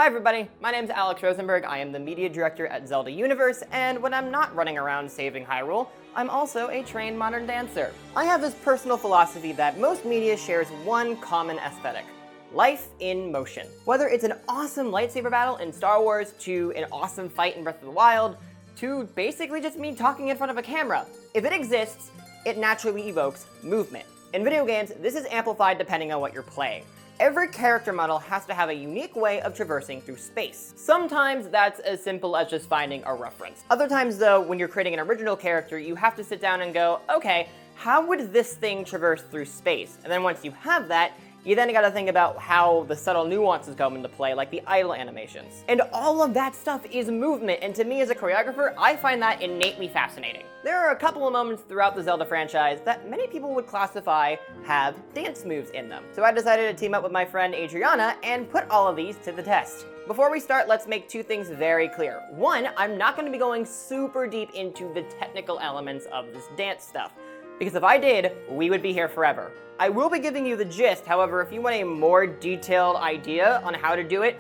Hi everybody, my name's Alex Rosenberg. I am the media director at Zelda Universe, and when I'm not running around saving Hyrule, I'm also a trained modern dancer. I have this personal philosophy that most media shares one common aesthetic: life in motion. Whether it's an awesome lightsaber battle in Star Wars, to an awesome fight in Breath of the Wild, to basically just me talking in front of a camera. If it exists, it naturally evokes movement. In video games, this is amplified depending on what you're playing. Every character model has to have a unique way of traversing through space. Sometimes that's as simple as just finding a reference. Other times though, when you're creating an original character, you have to sit down and go, okay, how would this thing traverse through space? And then once you have that, you then gotta think about how the subtle nuances come into play, like the idle animations. And all of that stuff is movement, and to me as a choreographer, I find that innately fascinating. There are a couple of moments throughout the Zelda franchise that many people would classify have dance moves in them. So I decided to team up with my friend Adriana and put all of these to the test. Before we start, let's make two things very clear. One, I'm not gonna be going super deep into the technical elements of this dance stuff, because if I did, we would be here forever. I will be giving you the gist, however, if you want a more detailed idea on how to do it,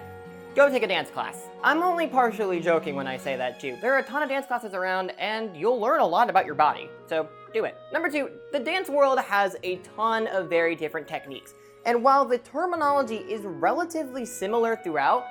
go take a dance class. I'm only partially joking when I say that too. There are a ton of dance classes around, and you'll learn a lot about your body, so do it. Number two, the dance world has a ton of very different techniques, and while the terminology is relatively similar throughout,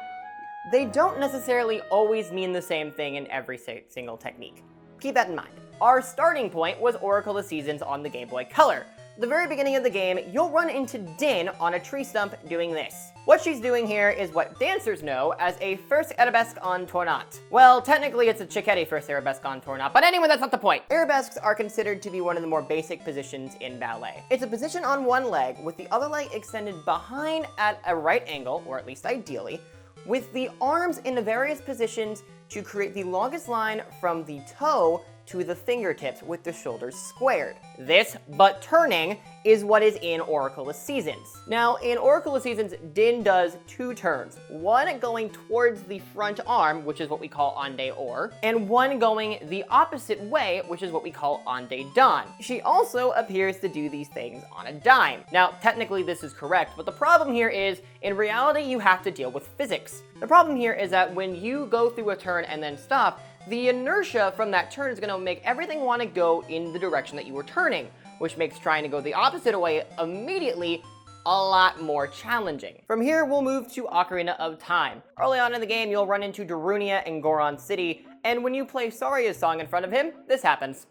they don't necessarily always mean the same thing in every single technique. Keep that in mind. Our starting point was Oracle of Seasons on the Game Boy Color. At the very beginning of the game, you'll run into Din on a tree stump doing this. What she's doing here is what dancers know as a first arabesque en tournant. Well, technically it's a Cicchetti first arabesque en tournant, but anyway, that's not the point. Arabesques are considered to be one of the more basic positions in ballet. It's a position on one leg with the other leg extended behind at a right angle, or at least ideally, with the arms in the various positions to create the longest line from the toe to the fingertips with the shoulders squared. This, but turning, is what is in Oracle of Seasons. Now, in Oracle of Seasons, Din does two turns. One going towards the front arm, which is what we call Ande Or, and one going the opposite way, which is what we call Ande Dan. She also appears to do these things on a dime. Now, technically this is correct, but the problem here is, in reality, you have to deal with physics. The problem here is that when you go through a turn and then stop, the inertia from that turn is going to make everything want to go in the direction that you were turning, which makes trying to go the opposite way immediately a lot more challenging. From here, we'll move to Ocarina of Time. Early on in the game, you'll run into Darunia and Goron City, and when you play Saria's song in front of him, this happens.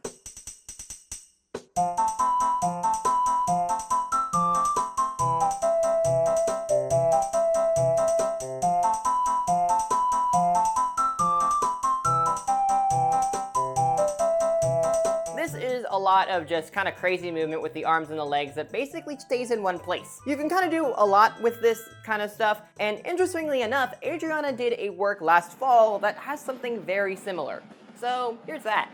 A lot of just kind of crazy movement with the arms and the legs that basically stays in one place. You can kind of do a lot with this kind of stuff, and interestingly enough, Adriana did a work last fall that has something very similar. So here's that.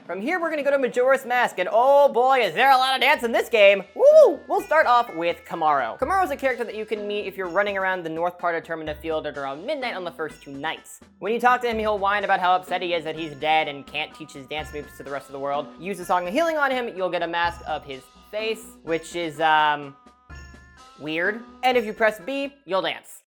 From here, we're gonna go to Majora's Mask, and oh boy, is there a lot of dance in this game! Woo! We'll start off with Kamaro. Kamaro's a character that you can meet if you're running around the north part of Termina Field at around midnight on the first two nights. When you talk to him, he'll whine about how upset he is that he's dead and can't teach his dance moves to the rest of the world. Use the Song of Healing on him, you'll get a mask of his face, which is, weird. And if you press B, you'll dance.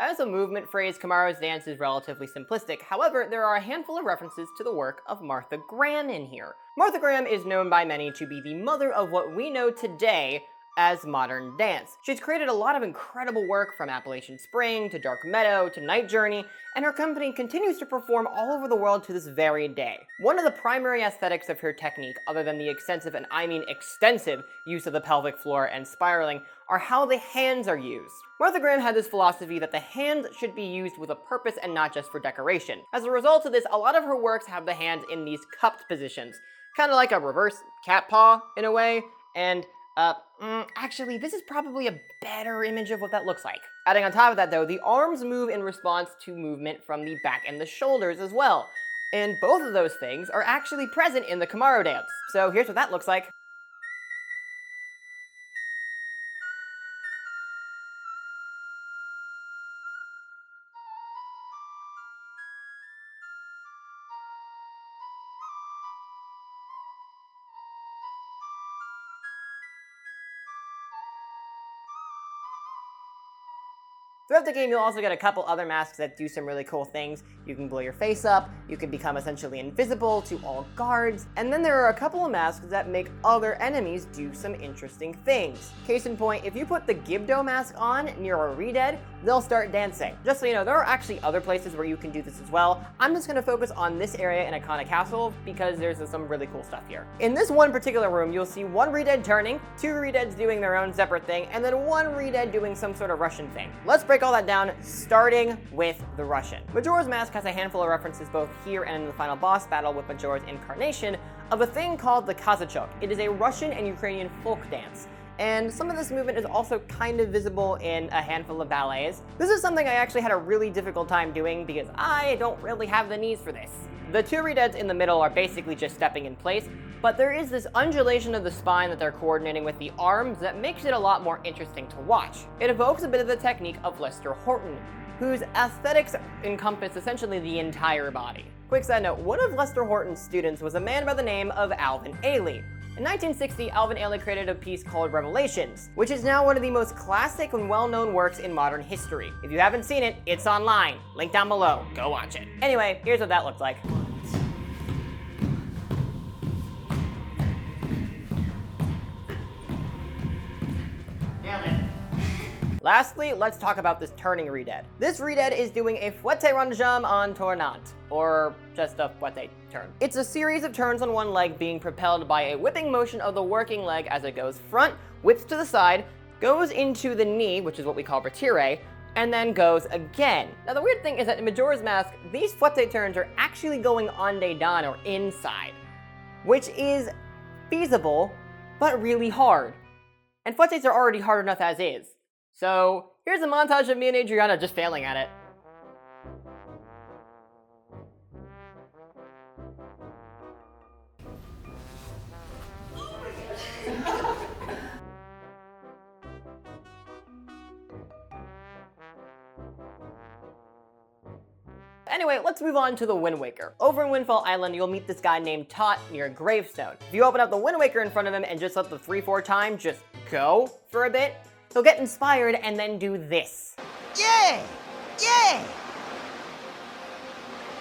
As a movement phrase, Kamaro's dance is relatively simplistic. However, there are a handful of references to the work of Martha Graham in here. Martha Graham is known by many to be the mother of what we know today as modern dance. She's created a lot of incredible work from Appalachian Spring to Dark Meadow to Night Journey, and her company continues to perform all over the world to this very day. One of the primary aesthetics of her technique, other than the extensive, and I mean extensive, use of the pelvic floor and spiraling, are how the hands are used. Martha Graham had this philosophy that the hands should be used with a purpose and not just for decoration. As a result of this, a lot of her works have the hands in these cupped positions, kind of like a reverse cat paw in a way, and actually, this is probably a better image of what that looks like. Adding on top of that though, the arms move in response to movement from the back and the shoulders as well. And both of those things are actually present in the Kamaro dance. So here's what that looks like. Throughout the game, you'll also get a couple other masks that do some really cool things. You can blow your face up, you can become essentially invisible to all guards, and then there are a couple of masks that make other enemies do some interesting things. Case in point, if you put the Gibdo mask on near a Redead, they'll start dancing. Just so you know, there are actually other places where you can do this as well. I'm just gonna focus on this area in Iconic Castle because there's some really cool stuff here. In this one particular room, you'll see one Redead turning, two Redeads doing their own separate thing, and then one Redead doing some sort of Russian thing. Let's break all that down, starting with the Russian. Majora's Mask has a handful of references both here and in the final boss battle with Majora's incarnation of a thing called the Kazachok. It is a Russian and Ukrainian folk dance. And some of this movement is also kind of visible in a handful of ballets. This is something I actually had a really difficult time doing because I don't really have the knees for this. The two Redeads in the middle are basically just stepping in place, but there is this undulation of the spine that they're coordinating with the arms that makes it a lot more interesting to watch. It evokes a bit of the technique of Lester Horton, whose aesthetics encompass essentially the entire body. Quick side note, one of Lester Horton's students was a man by the name of Alvin Ailey. In 1960, Alvin Ailey created a piece called Revelations, which is now one of the most classic and well-known works in modern history. If you haven't seen it, it's online. Link down below. Go watch it. Anyway, here's what that looks like. Lastly, let's talk about this turning Redead. This Redead is doing a fouette rondejam en tournant, or just a fouette turn. It's a series of turns on one leg being propelled by a whipping motion of the working leg as it goes front, whips to the side, goes into the knee, which is what we call retire, and then goes again. Now the weird thing is that in Majora's Mask, these fouette turns are actually going en dedans, or inside, which is feasible, but really hard. And fouettes are already hard enough as is. So here's a montage of me and Adriana just failing at it. Anyway, let's move on to the Wind Waker. Over in Windfall Island, you'll meet this guy named Tot near a gravestone. If you open up the Wind Waker in front of him and just let the 3-4 time just go for a bit, he'll get inspired and then do this. Yeah! Yeah!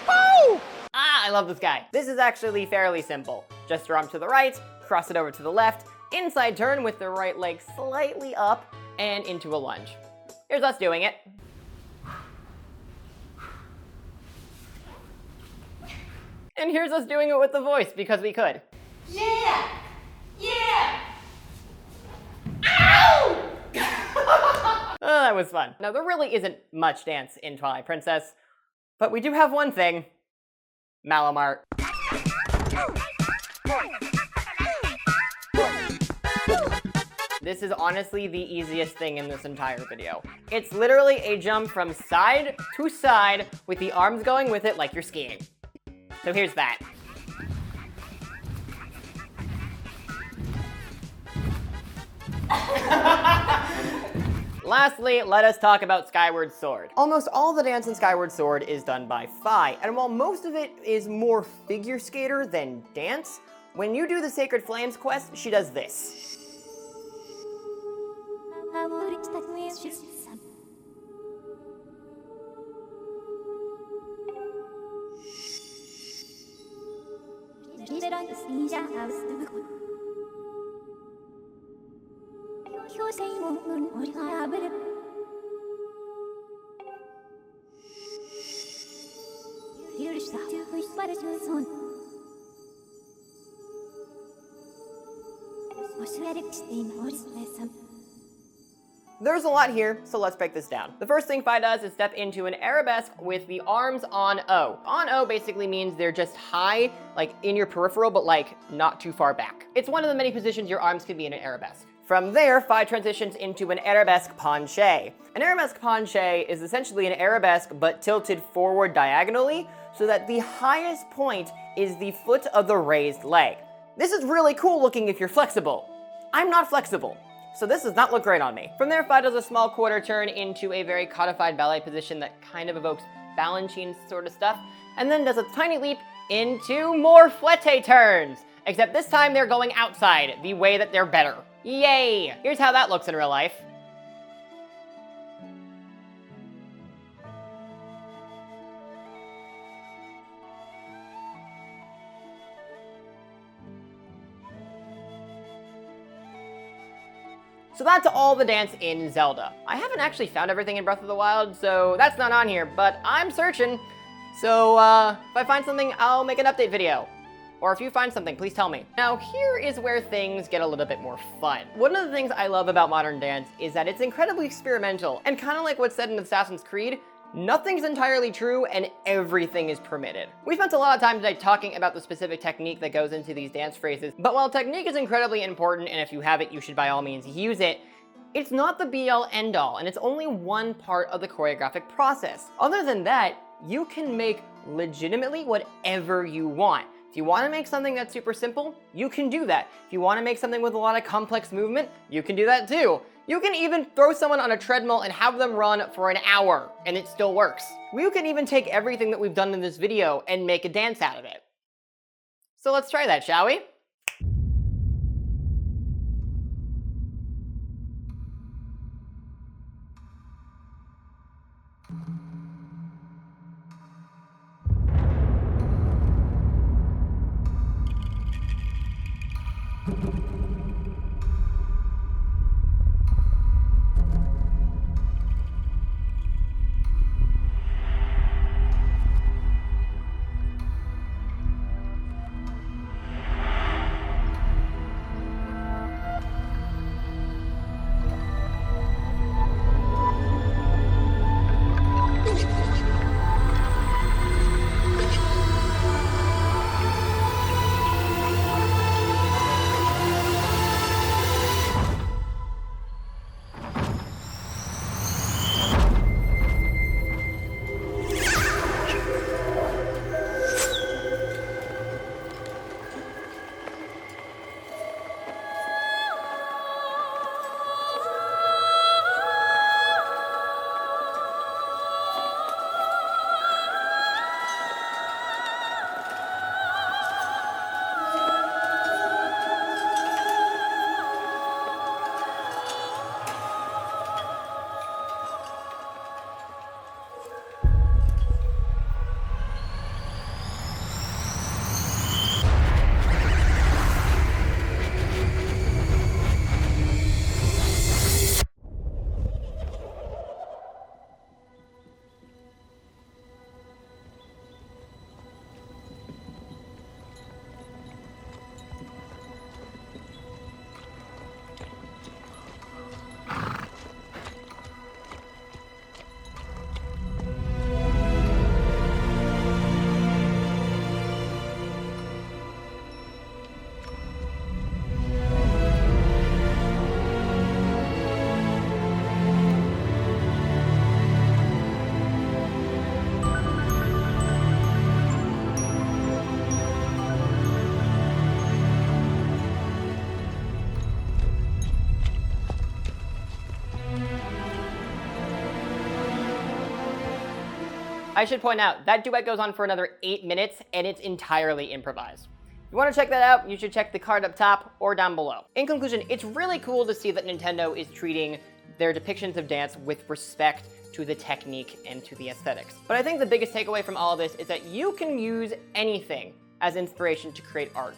Woo! Ah, I love this guy. This is actually fairly simple. Just your arm to the right, cross it over to the left, inside turn with the right leg slightly up, and into a lunge. Here's us doing it. And here's us doing it with the voice, because we could. Yeah! Yeah! Ow! Oh, that was fun. Now, there really isn't much dance in Twilight Princess, but we do have one thing. Malamart. This is honestly the easiest thing in this entire video. It's literally a jump from side to side with the arms going with it like you're skiing. So here's that. Lastly, let us talk about Skyward Sword. Almost all the dance in Skyward Sword is done by Fi, and while most of it is more figure skater than dance, when you do the Sacred Flames quest, she does this. There's a lot here, so let's break this down. The first thing Fi does is step into an arabesque with the arms on O. On O basically means they're just high, like in your peripheral, but like not too far back. It's one of the many positions your arms can be in an arabesque. From there, Fi transitions into an arabesque penché. An arabesque penché is essentially an arabesque but tilted forward diagonally so that the highest point is the foot of the raised leg. This is really cool looking if you're flexible. I'm not flexible, so this does not look great on me. From there, Fi does a small quarter turn into a very codified ballet position that kind of evokes Balanchine sort of stuff, and then does a tiny leap into more fouette turns, except this time they're going outside, the way that they're better. Yay! Here's how that looks in real life. So that's all the dance in Zelda. I haven't actually found everything in Breath of the Wild, so that's not on here, but I'm searching. So if I find something, I'll make an update video. Or if you find something, please tell me. Now, here is where things get a little bit more fun. One of the things I love about modern dance is that it's incredibly experimental, and kind of like what's said in Assassin's Creed, nothing's entirely true and everything is permitted. We spent a lot of time today talking about the specific technique that goes into these dance phrases, but while technique is incredibly important, and if you have it, you should by all means use it, it's not the be-all end-all, and it's only one part of the choreographic process. Other than that, you can make legitimately whatever you want. If you want to make something that's super simple, you can do that. If you want to make something with a lot of complex movement, you can do that too. You can even throw someone on a treadmill and have them run for an hour, and it still works. You can even take everything that we've done in this video and make a dance out of it. So let's try that, shall we? I should point out, that duet goes on for another 8 minutes, and it's entirely improvised. If you want to check that out, you should check the card up top or down below. In conclusion, it's really cool to see that Nintendo is treating their depictions of dance with respect to the technique and to the aesthetics. But I think the biggest takeaway from all of this is that you can use anything as inspiration to create art,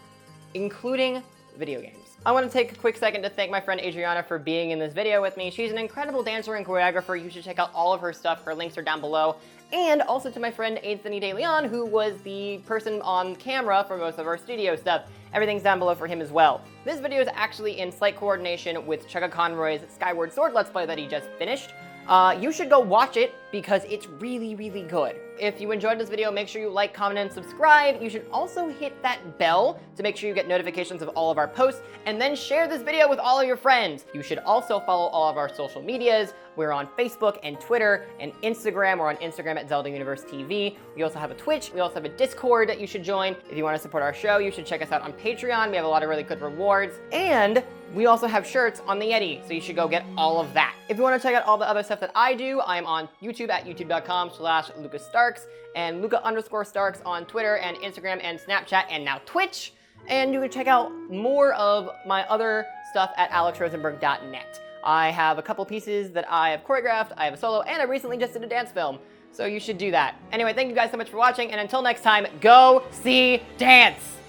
including video games. I want to take a quick second to thank my friend Adriana for being in this video with me. She's an incredible dancer and choreographer. You should check out all of her stuff. Her links are down below. And also to my friend DeLeon, who was the person on camera for most of our studio stuff. Everything's down below for him as well. This video is actually in slight coordination with Chugga Conroy's Skyward Sword Let's Play that he just finished. You should go watch it because it's really, really good. If you enjoyed this video, make sure you like, comment, and subscribe. You should also hit that bell to make sure you get notifications of all of our posts, and then share this video with all of your friends. You should also follow all of our social medias. We're on Facebook and Twitter and Instagram. We're on Instagram at Zelda Universe TV. We also have a Twitch. We also have a Discord that you should join. If you want to support our show, you should check us out on Patreon. We have a lot of really good rewards. And we also have shirts on the Yeti, so you should go get all of that. If you want to check out all the other stuff that I do, I'm on YouTube at youtube.com/LucasStarks and Luca_Starks on Twitter and Instagram and Snapchat and now Twitch. And you can check out more of my other stuff at alexrosenberg.net. I have a couple pieces that I have choreographed, I have a solo, and I recently just did a dance film, so you should do that. Anyway, thank you guys so much for watching, and until next time, go see dance!